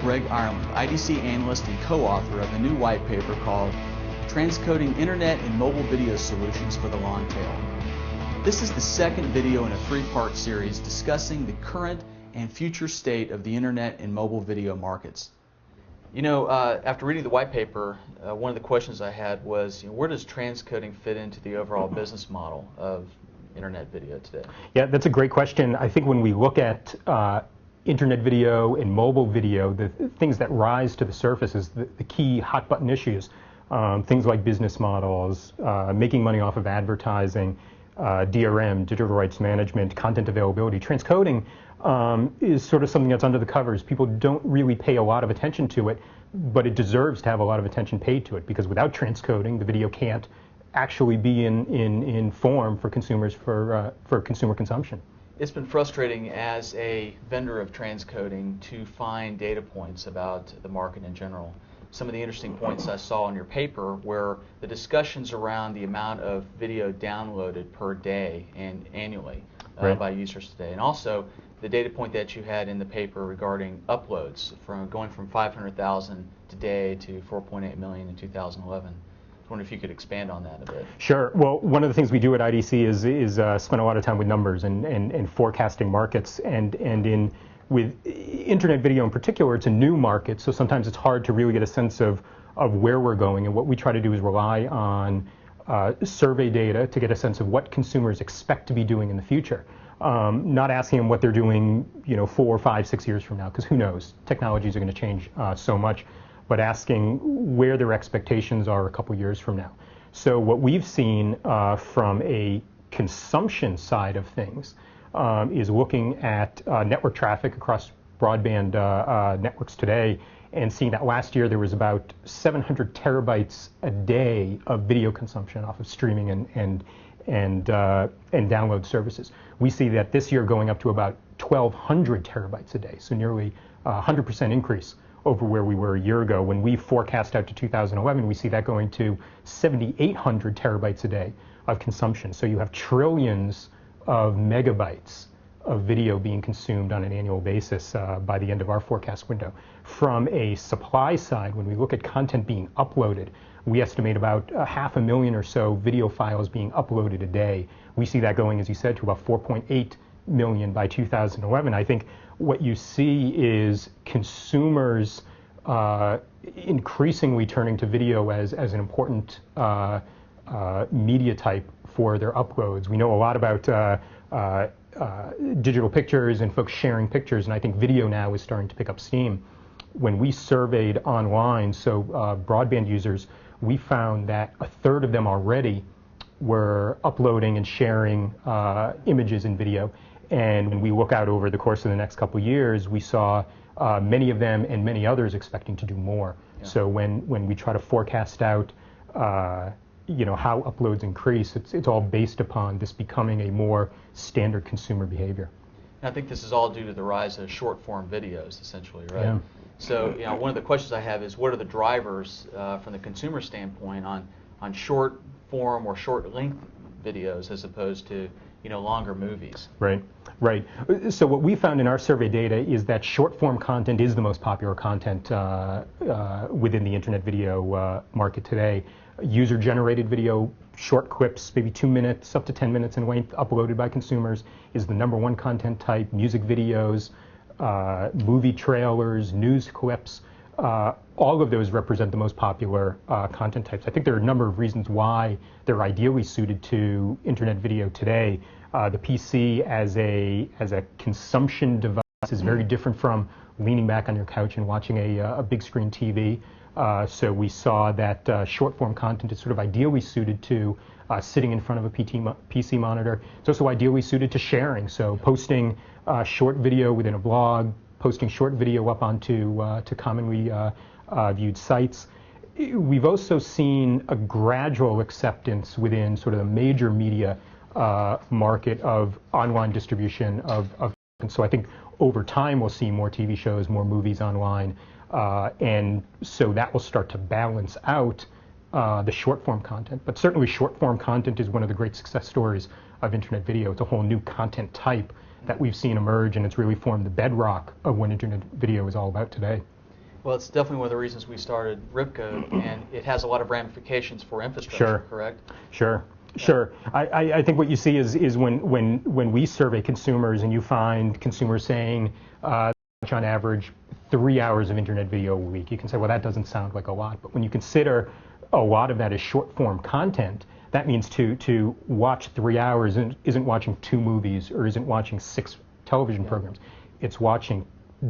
Greg Ireland, IDC analyst and co-author of a new white paper called Transcoding Internet and Mobile Video Solutions for the Long Tail. This is the second video in a three-part series discussing the current and future state of the Internet and mobile video markets. You know, after reading the white paper, one of the questions I had was, where does transcoding fit into the overall business model of Internet video today? Yeah, that's a great question. I think when we look at Internet video and mobile video, the things that rise to the surface is the key hot button issues. Things like business models, making money off of advertising, DRM, digital rights management, content availability. Transcoding is sort of something that's under the covers. People don't really pay a lot of attention to it, but it deserves to have a lot of attention paid to it, because without transcoding, the video can't actually be in form for consumers for consumer consumption. It's been frustrating as a vendor of transcoding to find data points about the market in general. Some of the interesting points I saw in your paper were the discussions around the amount of video downloaded per day and annually by users today, and also the data point that you had in the paper regarding uploads going from 500,000 today to 4.8 million in 2011. I wonder if you could expand on that a bit. Sure. Well, one of the things we do at IDC is spend a lot of time with numbers and forecasting markets, and with internet video in particular, it's a new market, so sometimes it's hard to really get a sense of where we're going. And what we try to do is rely on survey data to get a sense of what consumers expect to be doing in the future. Not asking them what they're doing, 4, 5, 6 years from now, because who knows? Technologies are going to change so much, but asking where their expectations are a couple years from now. So what we've seen from a consumption side of things is looking at network traffic across broadband networks today, and seeing that last year there was about 700 terabytes a day of video consumption off of streaming and download services. We see that this year going up to about 1,200 terabytes a day, so nearly 100% increase over where we were a year ago. When we forecast out to 2011, we see that going to 7,800 terabytes a day of consumption. So you have trillions of megabytes of video being consumed on an annual basis by the end of our forecast window. From a supply side, when we look at content being uploaded, we estimate about 500,000 or so video files being uploaded a day. We see that going, as you said, to about 4.8 million by 2011. I think what you see is consumers increasingly turning to video as an important media type for their uploads. We know a lot about digital pictures and folks sharing pictures, and I think video now is starting to pick up steam. When we surveyed online, so broadband users, we found that a third of them already were uploading and sharing images and video. And when we look out over the course of the next couple of years, we saw many of them and many others expecting to do more. Yeah. So when we try to forecast out how uploads increase, it's all based upon this becoming a more standard consumer behavior. And I think this is all due to the rise of short-form videos, essentially, right? Yeah. So, one of the questions I have is, what are the drivers from the consumer standpoint on short-form or short-length videos as opposed to longer movies? Right. So what we found in our survey data is that short-form content is the most popular content within the internet video market today. User-generated video, short clips, maybe 2 minutes up to 10 minutes in length, uploaded by consumers, is the #1 content type. Music videos, movie trailers, news clips, all of those represent the most popular content types. I think there are a number of reasons why they're ideally suited to internet video today. The PC as a consumption device is very different from leaning back on your couch and watching a big screen TV. So we saw that short-form content is sort of ideally suited to sitting in front of a PC monitor. It's also ideally suited to sharing, so posting short video within a blog, posting short video up onto to commonly viewed sites. We've also seen a gradual acceptance within sort of the major media market of online distribution of content. So I think over time we'll see more TV shows, more movies online, and so that will start to balance out the short-form content. But certainly short-form content is one of the great success stories of internet video. It's a whole new content type that we've seen emerge, and it's really formed the bedrock of what internet video is all about today. Well, it's definitely one of the reasons we started RipCode, and it has a lot of ramifications for infrastructure, Sure. correct? Sure. Sure. I think what you see is when we survey consumers and you find consumers saying on average 3 hours of internet video a week, you can say, well, that doesn't sound like a lot. But when you consider a lot of that is short form content, that means to watch 3 hours isn't watching 2 movies or isn't watching 6 television programs. It's watching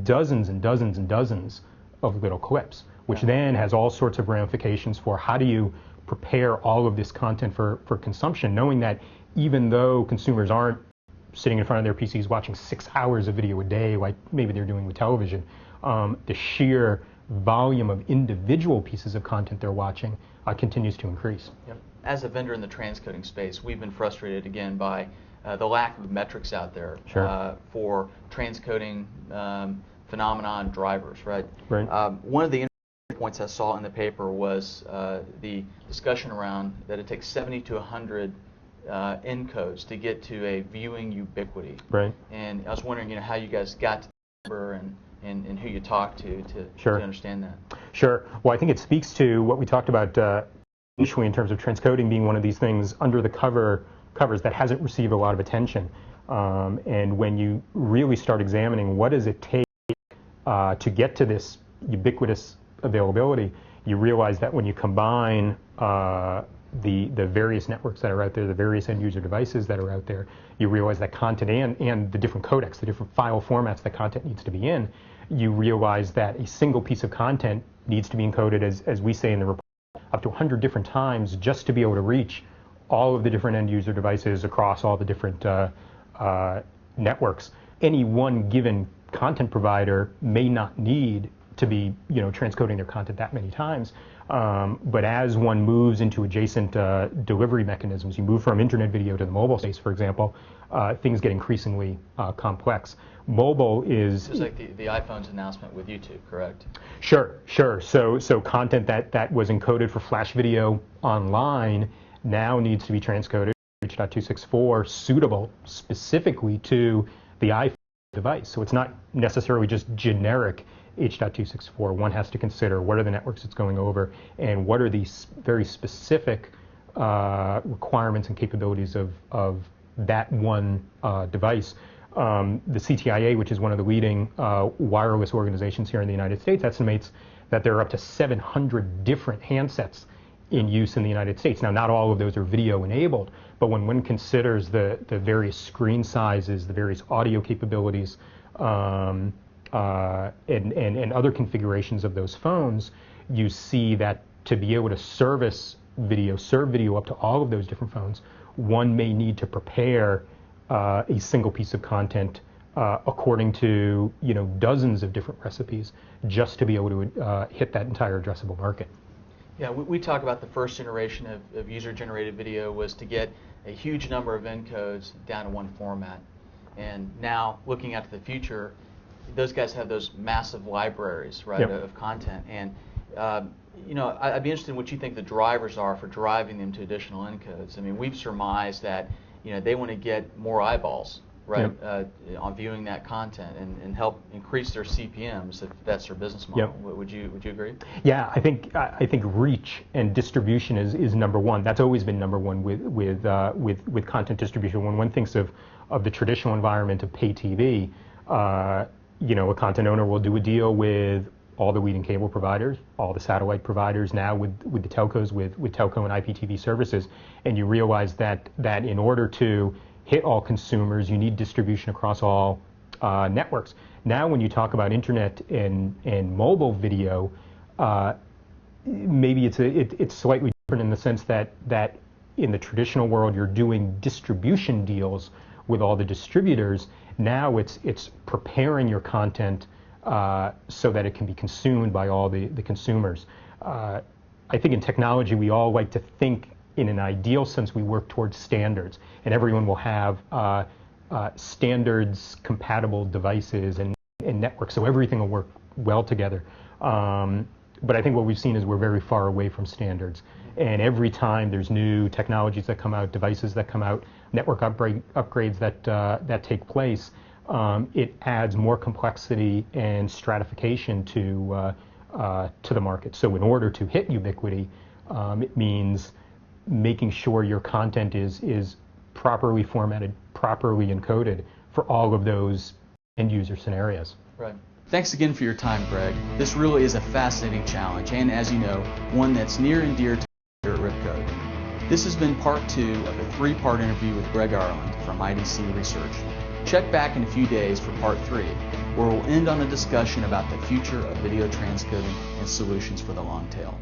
dozens and dozens and dozens of little clips, which then has all sorts of ramifications for how do you prepare all of this content for consumption, knowing that even though consumers aren't sitting in front of their PCs watching 6 hours of video a day like maybe they're doing with television, the sheer volume of individual pieces of content they're watching continues to increase. Yep. As a vendor in the transcoding space, we've been frustrated again by the lack of metrics out there for transcoding phenomenon drivers, right? Right. One of the points I saw in the paper was the discussion around that it takes 70 to 100 encodes to get to a viewing ubiquity. Right. And I was wondering, how you guys got to the number and who you talked to understand that. Sure. Well, I think it speaks to what we talked about initially in terms of transcoding being one of these things under the covers that hasn't received a lot of attention. And when you really start examining what does it take to get to this ubiquitous availability, you realize that when you combine the various networks that are out there, the various end user devices that are out there, you realize that content and the different codecs, the different file formats that content needs to be in, you realize that a single piece of content needs to be encoded, as we say in the report, up to 100 different times just to be able to reach all of the different end user devices across all the different networks. Any one given content provider may not need to be transcoding their content that many times, but as one moves into adjacent delivery mechanisms, you move from internet video to the mobile space, for example, things get increasingly complex. Mobile is just like the iPhone's announcement with YouTube, correct? Sure. So content that was encoded for flash video online now needs to be transcoded H.264 suitable specifically to the iPhone device. So it's not necessarily just generic H.264. One has to consider what are the networks it's going over and what are these very specific requirements and capabilities of that one device. The CTIA, which is one of the leading wireless organizations here in the United States, estimates that there are up to 700 different handsets in use in the United States. Now, not all of those are video enabled, but when one considers the various screen sizes, the various audio capabilities, and other configurations of those phones, you see that to be able to serve video up to all of those different phones, one may need to prepare a single piece of content according to dozens of different recipes just to be able to hit that entire addressable market. Yeah, we talk about the first generation of user-generated video was to get a huge number of encodes down to one format. And now, looking out to the future, those guys have those massive libraries, right, of content. And I'd be interested in what you think the drivers are for driving them to additional encodes. I mean, we've surmised that they want to get more eyeballs, right, on viewing that content and help increase their CPMs if that's their business model. Would you agree? Yeah, I think reach and distribution is number one. That's always been number one with content distribution. When one thinks of the traditional environment of pay TV, a content owner will do a deal with all the leading cable providers, all the satellite providers, now with the telcos, with telco and IPTV services, and you realize that in order to hit all consumers, you need distribution across all networks. Now, when you talk about internet and mobile video, maybe it's slightly different in the sense that in the traditional world you're doing distribution deals with all the distributors. Now it's preparing your content so that it can be consumed by all the consumers. I think in technology we all like to think in an ideal sense we work towards standards, and everyone will have standards compatible devices and networks, so everything will work well together. But I think what we've seen is we're very far away from standards, and every time there's new technologies that come out, devices that come out, network upgrades that take place, it adds more complexity and stratification to to the market. So in order to hit ubiquity, it means making sure your content is properly formatted, properly encoded for all of those end user scenarios. Right. Thanks again for your time, Greg. This really is a fascinating challenge, and as you know, one that's near and dear to here at RipCode. This has been part 2 of a 3-part interview with Greg Ireland from IDC Research. Check back in a few days for part 3, where we'll end on a discussion about the future of video transcoding and solutions for the long tail.